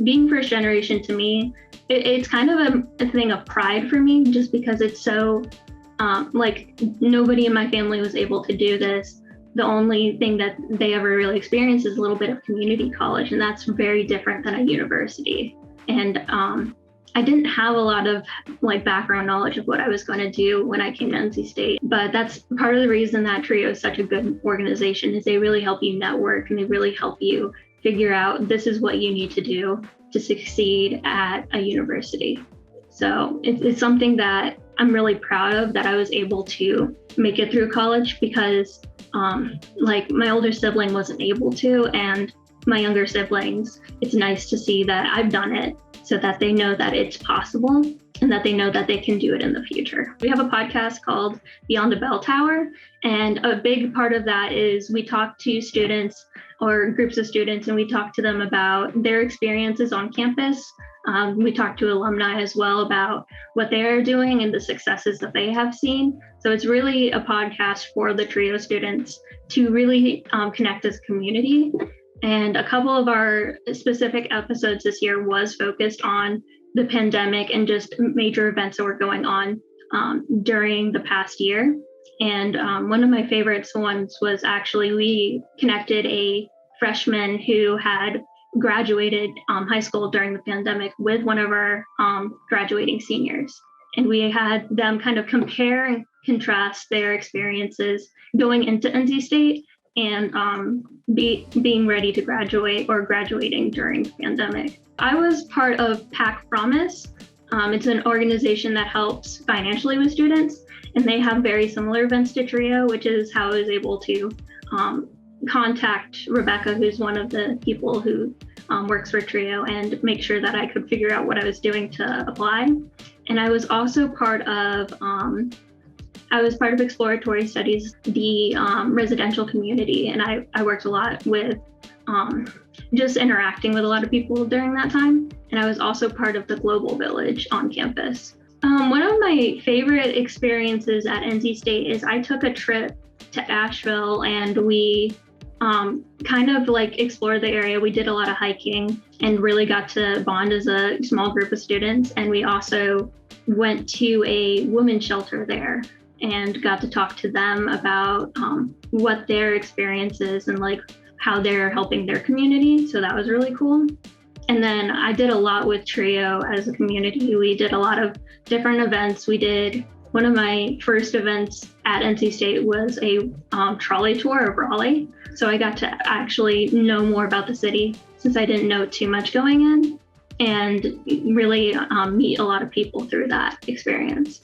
being first generation to me, it's kind of a thing of pride for me, just because it's so like nobody in my family was able to do this. The only thing that they ever really experienced is a little bit of community college, and that's very different than a university. And I didn't have a lot of like background knowledge of what I was going to do when I came to NC State, but that's part of the reason that TRIO is such a good organization, is they really help you network and they really help you figure out this is what you need to do to succeed at a university. So it's something that I'm really proud of, that I was able to make it through college, because like my older sibling wasn't able to, and my younger siblings, it's nice to see that I've done it, so that they know that it's possible and that they know that they can do it in the future. We have a podcast called Beyond the Bell Tower, and a big part of that is we talk to students or groups of students, and we talk to them about their experiences on campus. We talk to alumni as well about what they're doing and the successes that they have seen. So it's really a podcast for the TRIO students to really connect as a community. And a couple of our specific episodes this year was focused on the pandemic and just major events that were going on during the past year. And one of my favorite ones was actually we connected a freshman who had graduated high school during the pandemic with one of our graduating seniors. And we had them kind of compare and contrast their experiences going into NC State and being ready to graduate or graduating during the pandemic. I was part of PAC Promise. It's an organization that helps financially with students, and they have very similar events to TRIO, which is how I was able to contact Rebecca, who's one of the people who works for TRIO, and make sure that I could figure out what I was doing to apply. And I was also part of exploratory studies, the residential community, and I worked a lot with just interacting with a lot of people during that time. And I was also part of the Global Village on campus. One of my favorite experiences at NC State is I took a trip to Asheville, and we kind of like explored the area. We did a lot of hiking and really got to bond as a small group of students. And we also went to a women's shelter there and got to talk to them about what their experience is and like how they're helping their community. So that was really cool. And then I did a lot with TRIO as a community. We did a lot of different events. We did one of my first events at NC State was a trolley tour of Raleigh. So I got to actually know more about the city, since I didn't know too much going in, and really meet a lot of people through that experience.